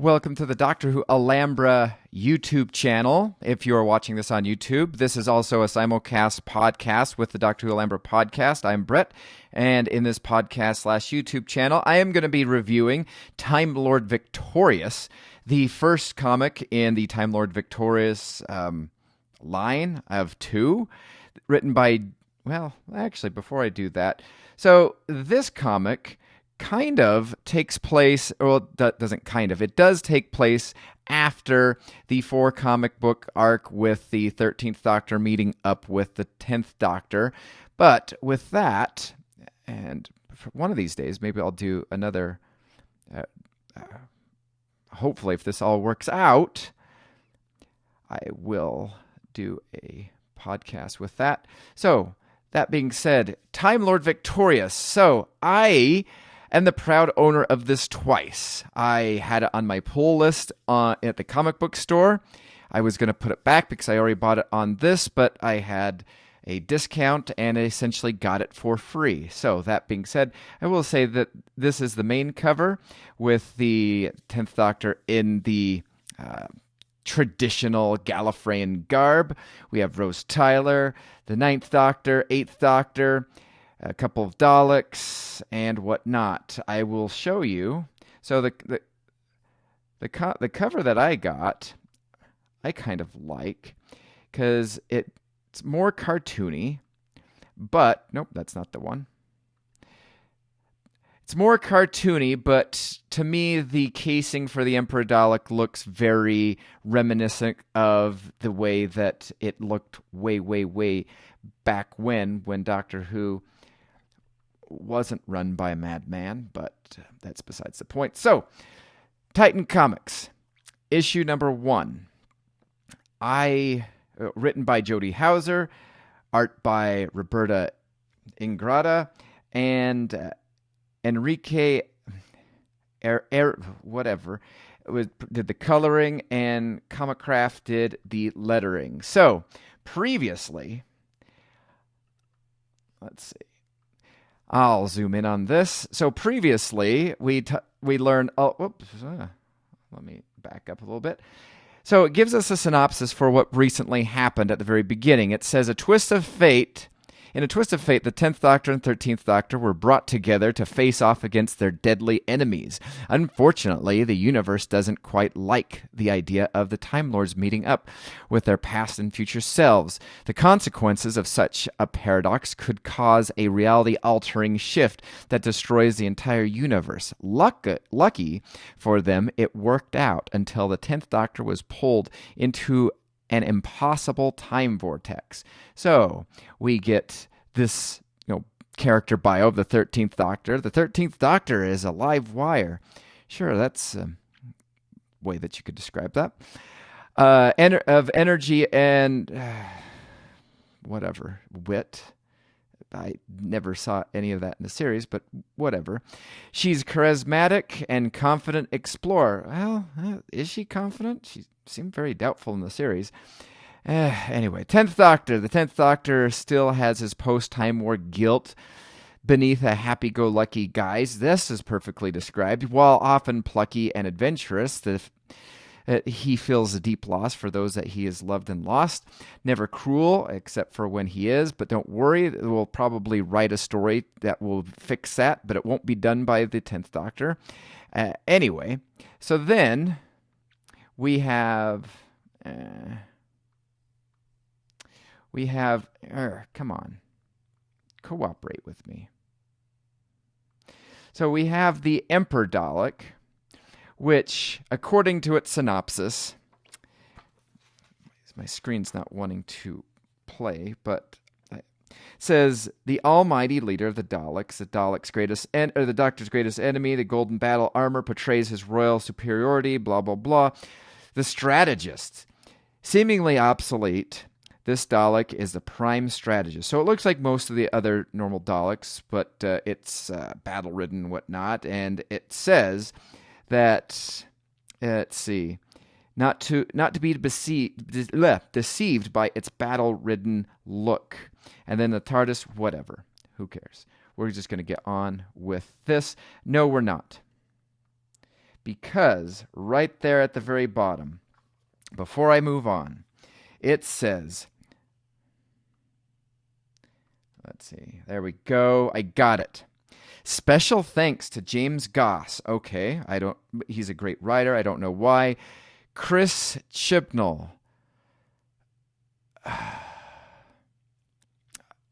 Welcome to the Doctor Who Alhambra YouTube channel. If you are watching this on YouTube, this is also a simulcast podcast with the Doctor Who Alhambra Podcast. I'm Brett, and in this podcast/YouTube channel, I am going to be reviewing Time Lord Victorious, the first comic in the Time Lord Victorious line of two, written by, well, actually, before I do that, so this comic kind of takes place, well, that doesn't kind of, it does take place after the 4 comic book arc with the 13th Doctor meeting up with the 10th Doctor. But with that, and for one of these days, maybe I'll do another, hopefully if this all works out, I will do a podcast with that. So, that being said, Time Lord Victorious. So, I am the proud owner of this twice. I had it on my pull list at the comic book store. I was going to put it back because I already bought it on this, but I had a discount and I essentially got it for free. So that being said, I will say that this is the main cover with the 10th Doctor in the traditional Gallifreyan garb. We have Rose Tyler, the 9th Doctor, 8th Doctor, a couple of Daleks, and whatnot. I will show you. So the cover that I got, I kind of like, because it's more cartoony, but, nope, that's not the one. It's more cartoony, but to me, the casing for the Emperor Dalek looks very reminiscent of the way that it looked way back when Doctor Who wasn't run by a madman, but that's besides the point. So, Titan Comics, issue number 1. Written by Jody Hauser, art by Roberta Ingrata, and Enrique whatever did the coloring, and Comicraft did the lettering. So, previously, let's see. I'll zoom in on this. So previously, we learned... let me back up a little bit. So it gives us a synopsis for what recently happened at the very beginning. It says, In a twist of fate, the 10th Doctor and 13th Doctor were brought together to face off against their deadly enemies. Unfortunately, the universe doesn't quite like the idea of the Time Lords meeting up with their past and future selves. The consequences of such a paradox could cause a reality-altering shift that destroys the entire universe. Lucky for them, it worked out until the 10th Doctor was pulled into an impossible time vortex. So we get this, character bio of the 13th Doctor. The 13th Doctor is a live wire. Sure, that's a way that you could describe that. Of energy and wit. I never saw any of that in the series, but whatever. She's charismatic and confident explorer. Well, is she confident? She seemed very doubtful in the series. Anyway, 10th Doctor. The 10th Doctor still has his post-Time War guilt beneath a happy-go-lucky guise. This is perfectly described. While often plucky and adventurous, he feels a deep loss for those that he has loved and lost. Never cruel, except for when he is. But don't worry, we'll probably write a story that will fix that, but it won't be done by the 10th Doctor. Anyway, so then we have... come on. Cooperate with me. So we have the Emperor Dalek, which, according to its synopsis, my screen's not wanting to play, but it says, the almighty leader of the Daleks, the Doctor's greatest enemy, the golden battle armor portrays his royal superiority, blah, blah, blah. The strategist, seemingly obsolete, this Dalek is the prime strategist. So it looks like most of the other normal Daleks, but it's battle-ridden and whatnot, and it says that, let's see, not to be deceived by its battle-ridden look. And then the TARDIS, whatever. Who cares? We're just going to get on with this. No, we're not. because right there at the very bottom, before I move on, it says, let's see, there we go. I got it. Special thanks to James Goss. Okay, he's a great writer. I don't know why. Chris Chibnall.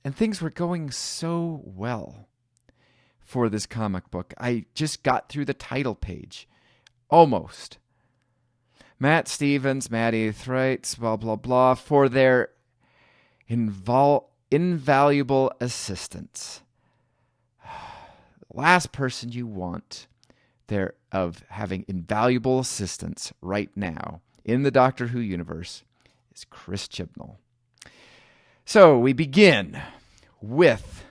And things were going so well for this comic book. I just got through the title page. Almost. Matt Stevens, Matty Thrites, blah, blah, blah, for their invaluable assistance. Last person you want there of having invaluable assistance right now in the Doctor Who universe is Chris Chibnall. So we begin with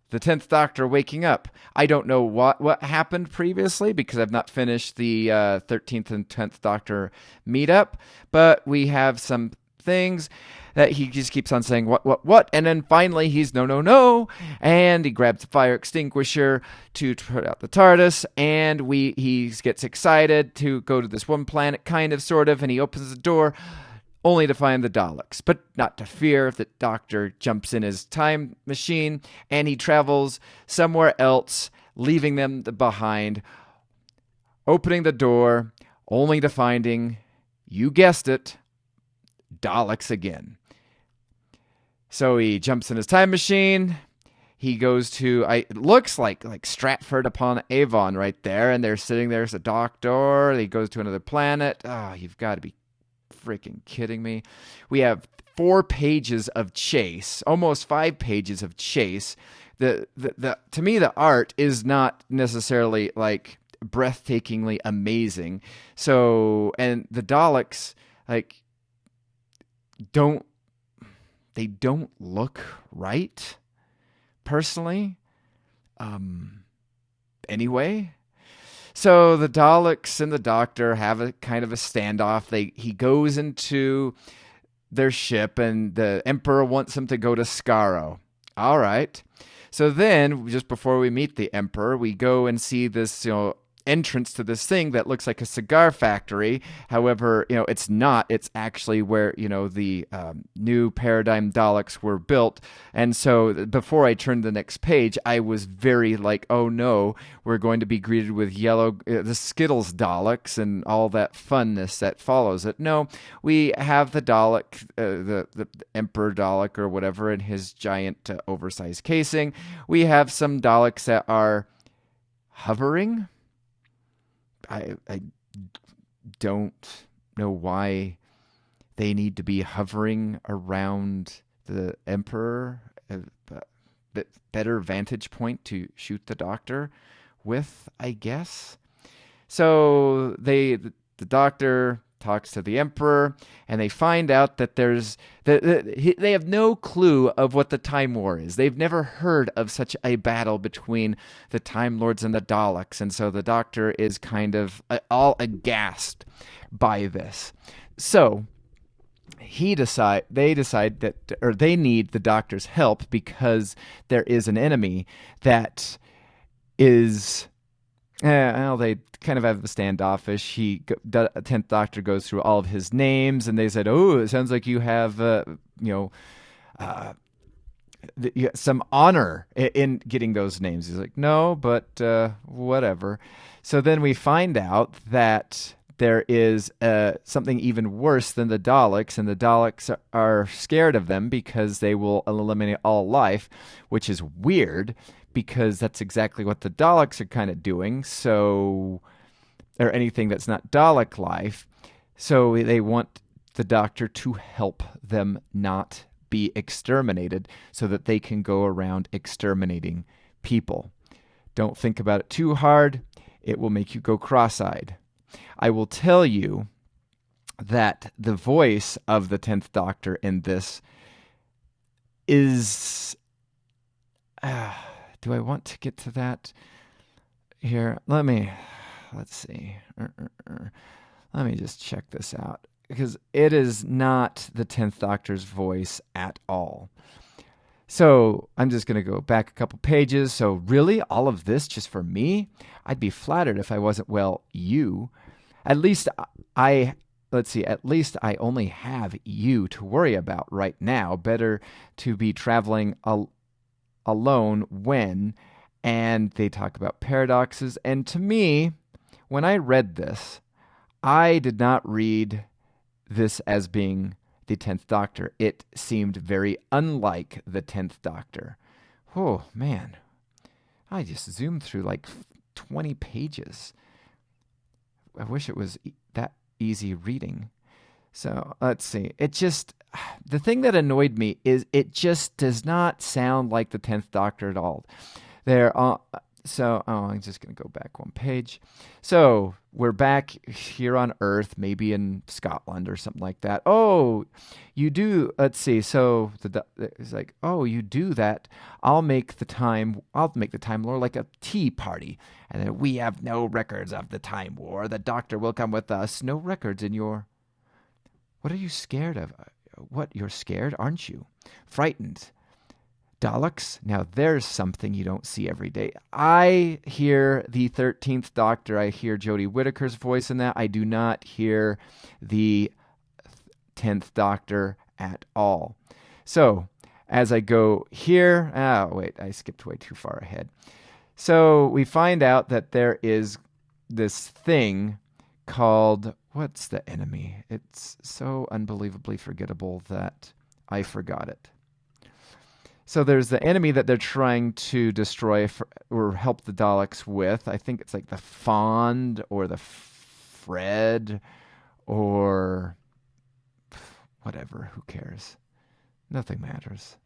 the 10th Doctor waking up. I don't know what happened previously because I've not finished the 13th and 10th Doctor meetup, but we have some things that he just keeps on saying, what, and then finally he's no, and he grabs the fire extinguisher to put out the TARDIS, and he gets excited to go to this one planet, kind of, sort of, and he opens the door, only to find the Daleks, but not to fear. The Doctor jumps in his time machine, and he travels somewhere else, leaving them behind, opening the door, only to finding, you guessed it, Daleks again. So he jumps in his time machine. He goes to, it looks like Stratford upon Avon right there, and they're sitting there as a doctor. He goes to another planet. Oh, you've got to be freaking kidding me. We have 4 pages of chase, almost 5 pages of chase. To me, the art is not necessarily like breathtakingly amazing. So, and the Daleks, don't look right, personally. Anyway, so the Daleks and the Doctor have a kind of a standoff. He goes into their ship, and the Emperor wants him to go to Skaro. All right. So then, just before we meet the Emperor, we go and see this, entrance to this thing that looks like a cigar factory. However, it's not. It's actually where, the new Paradigm Daleks were built. And so before I turned the next page, I was very like, oh no, we're going to be greeted with the Skittles Daleks and all that funness that follows it. No, we have the Dalek, the Emperor Dalek or whatever in his giant oversized casing. We have some Daleks that are hovering. I don't know why they need to be hovering around the Emperor. Better vantage point to shoot the Doctor with, I guess. So the Doctor talks to the Emperor, and they find out that they have no clue of what the Time War is. They've never heard of such a battle between the Time Lords and the Daleks, and so the Doctor is kind of all aghast by this. So they decide that, or they need the Doctor's help because there is an enemy that is. They kind of have a standoffish. The 10th Doctor goes through all of his names, and they said, "Oh, it sounds like you have, some honor in getting those names." He's like, "No, but whatever." So then we find out that there is something even worse than the Daleks, and the Daleks are scared of them because they will eliminate all life, which is weird because that's exactly what the Daleks are kind of doing. So, or anything that's not Dalek life. So they want the Doctor to help them not be exterminated so that they can go around exterminating people. Don't think about it too hard. It will make you go cross-eyed. I will tell you that the voice of the 10th Doctor in this is... do I want to get to that here? Let's see. Let me just check this out, because it is not the 10th Doctor's voice at all. So I'm just going to go back a couple pages. So really, all of this just for me? I'd be flattered if I wasn't. Well, you. At least let's see, at least I only have you to worry about right now. Better to be traveling alone when. And they talk about paradoxes. And to me, when I read this, I did not read this as being the 10th Doctor. It seemed very unlike the 10th Doctor. Oh, man. I just zoomed through like 20 pages. I wish it was that easy reading. So let's see. The thing that annoyed me is it just does not sound like the 10th Doctor at all. I'm just going to go back one page. So we're back here on Earth, maybe in Scotland or something like that. Oh, you do. Let's see. So it's like, oh, you do that. I'll make the Time Lord like a tea party. And then we have no records of the Time War. The Doctor will come with us. No records in your... What are you scared of? What? You're scared, aren't you? Frightened. Daleks? Now there's something you don't see every day. I hear the 13th Doctor. I hear Jodie Whittaker's voice in that. I do not hear the 10th Doctor at all. So as I go here... I skipped way too far ahead. So we find out that there is this thing called... What's the enemy? It's so unbelievably forgettable that I forgot it. So there's the enemy that they're trying to destroy or help the Daleks with. I think it's like the Fond or the Fred or whatever. Who cares? Nothing matters.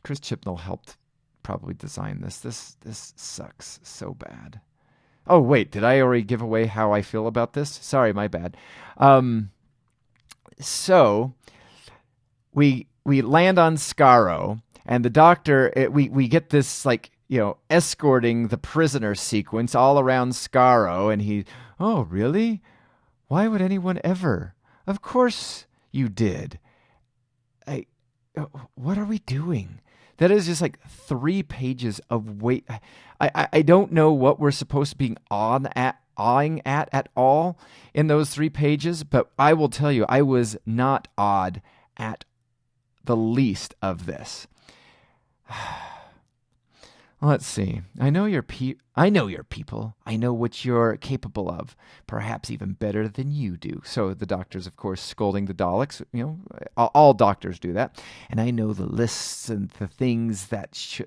Chris Chibnall helped probably design this. This sucks so bad. Oh, wait, did I already give away how I feel about this? Sorry, my bad. So we land on Skaro, and the Doctor, we get this, like, escorting the prisoner sequence all around Skaro, and oh, really? Why would anyone ever? Of course you did. What are we doing? That is just like 3 pages of wait. I don't know what we're supposed to be awing at all in those 3 pages, but I will tell you, I was not awed at the least of this. Let's see. I know your people. I know what you're capable of, perhaps even better than you do. So the Doctor's, of course, scolding the Daleks. All doctors do that. And I know the lists and the things that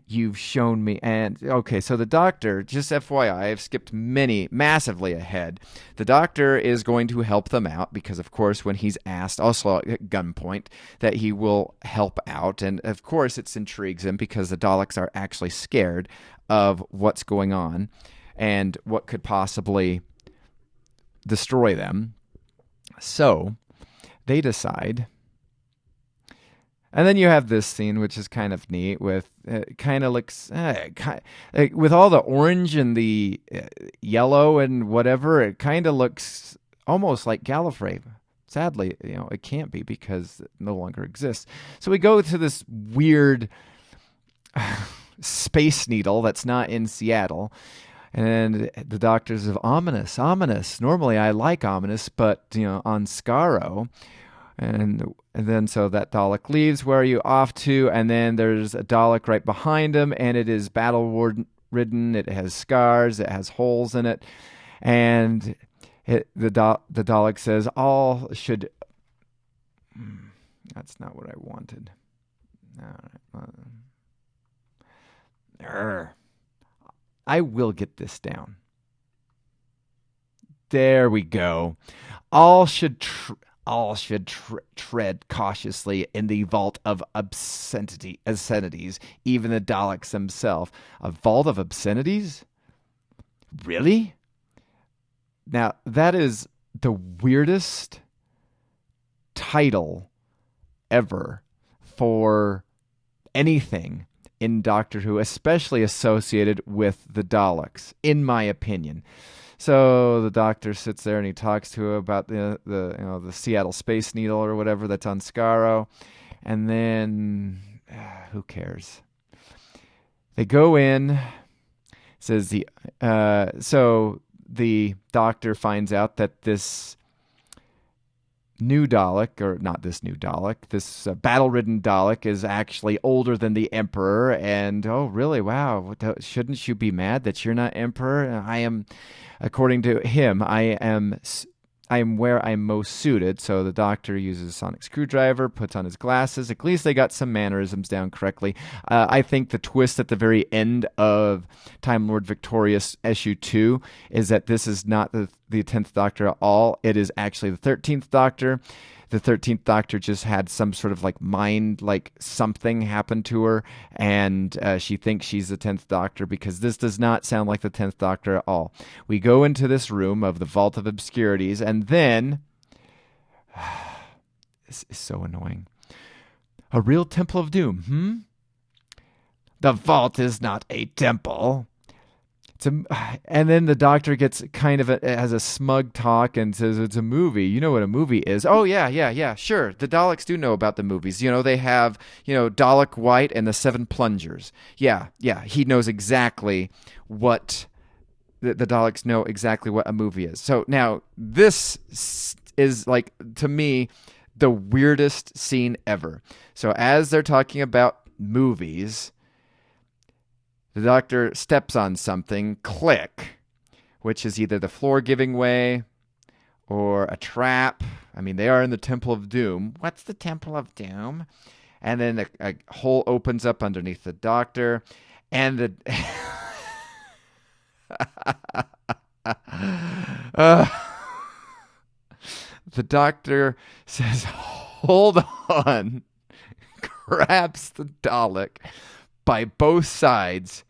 you've shown me. And okay, so the Doctor, just FYI, I've skipped massively ahead. The Doctor is going to help them out because, of course, when he's asked, also at gunpoint, that he will help out. And of course, it intrigues him because the Daleks are actually scared of what's going on and what could possibly destroy them. So they decide. And then you have this scene, which is kind of neat, with it kind of looks with all the orange and the yellow and whatever. It kind of looks almost like Gallifrey. Sadly, it can't be because it no longer exists. So we go to this weird Space Needle that's not in Seattle, and the Doctor's of ominous. Normally, I like ominous, but on Skaro. And then so that Dalek leaves. Where are you off to? And then there's a Dalek right behind him, and it is battle-ridden. It has scars. It has holes in it. And the Dalek says, all should... That's not what I wanted. I will get this down. There we go. All should tread cautiously in the vault of obscenities, even the Daleks themselves. A vault of obscenities? Really? Now, that is the weirdest title ever for anything in Doctor Who, especially associated with the Daleks, in my opinion. So the Doctor sits there and he talks to her about the Seattle Space Needle or whatever that's on Skaro, And then, who cares? They go in. Says so the doctor finds out that this new Dalek, or not this new Dalek, this battle-ridden Dalek is actually older than the Emperor. And, oh, really? Wow. Shouldn't you be mad that you're not Emperor? I am, according to him, I am where I'm most suited. So the doctor uses a sonic screwdriver, puts on his glasses. At least they got some mannerisms down correctly. I think the twist at the very end of Time Lord Victorious issue 2 is that this is not the 10th Doctor at all. It is actually the 13th Doctor. The 13th Doctor just had some sort of like mind, like something happened to her, and she thinks she's the 10th Doctor, because this does not sound like the 10th Doctor at all. We go into this room of the Vault of Obscurities, and then this is so annoying. A real Temple of Doom, The vault is not a temple. And then the doctor gets kind of has a smug talk and says it's a movie. You know what a movie is? Oh, yeah, sure. The Daleks do know about the movies. They have, Dalek White and the Seven Plungers. Yeah, he knows exactly what, the Daleks know exactly what a movie is. So now this is, like, to me, the weirdest scene ever. So as they're talking about movies, the doctor steps on something, click, which is either the floor giving way or a trap. I mean, they are in the Temple of Doom. What's the Temple of Doom? And then a hole opens up underneath the doctor, and the the doctor says, "Hold on," grabs the Dalek by both sides,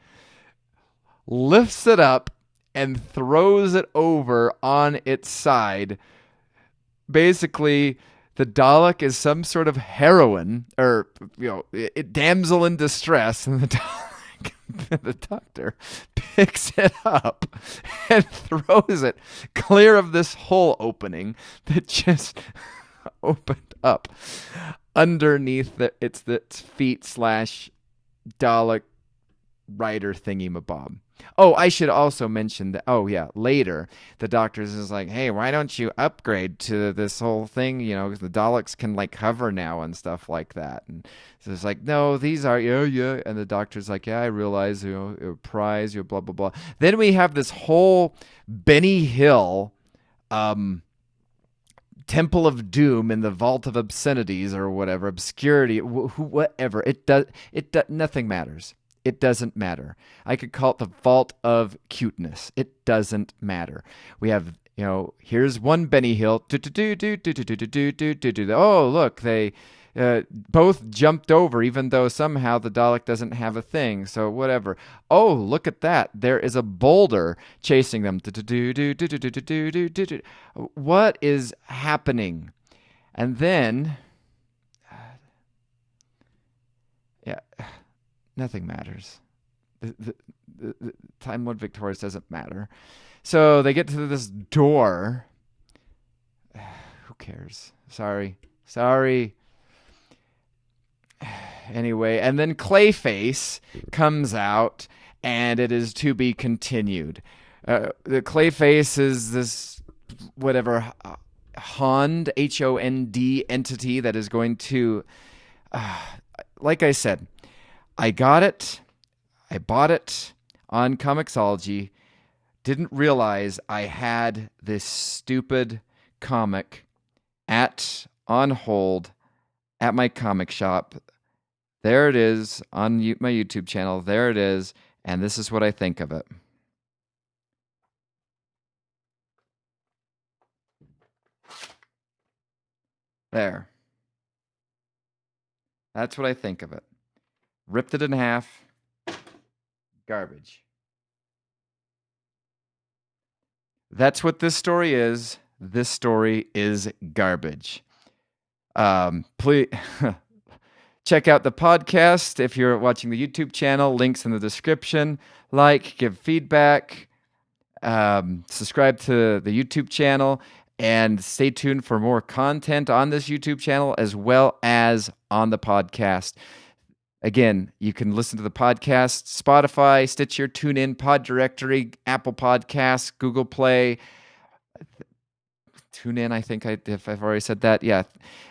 lifts it up, and throws it over on its side. Basically, the Dalek is some sort of heroine, or damsel in distress, and the doctor picks it up and throws it clear of this hole opening that just opened up underneath its feet / Dalek rider thingy-mabob. Oh, I should also mention that, later, the doctor is like, hey, why don't you upgrade to this whole thing? Because the Daleks can, like, hover now and stuff like that. And so it's like, no, these are, yeah. And the doctor's like, yeah, I realize, prize, blah, blah, blah. Then we have this whole Benny Hill, Temple of Doom in the Vault of Obscenities or whatever, obscurity, whatever. Nothing matters. It doesn't matter. I could call it the Vault of Cuteness. It doesn't matter. We have, here's one Benny Hill. Oh, look, they both jumped over, even though somehow the Dalek doesn't have a thing. So whatever. Oh, look at that. There is a boulder chasing them. What is happening? And then, nothing matters. The Time Lord Victorious doesn't matter. So they get to this door. Who cares? Sorry. Anyway, and then Clayface comes out, and it is to be continued. The Clayface is this whatever Hond, H-O-N-D entity that is going to, like I said, I got it. I bought it on Comixology. Didn't realize I had this stupid comic on hold at my comic shop. There it is on my YouTube channel. There it is. And this is what I think of it. There. That's what I think of it. Ripped it in half. Garbage. That's what this story is. This story is garbage. Please check out the podcast if you're watching the YouTube channel. Links in the description. Like, give feedback. Subscribe to the YouTube channel. And stay tuned for more content on this YouTube channel as well as on the podcast. Again, you can listen to the podcast, Spotify, Stitcher, TuneIn, Pod Directory, Apple Podcasts, Google Play, TuneIn, I think if I've already said that, yeah.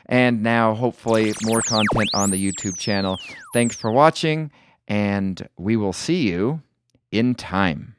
And now, hopefully, more content on the YouTube channel. Thanks for watching, and we will see you in time.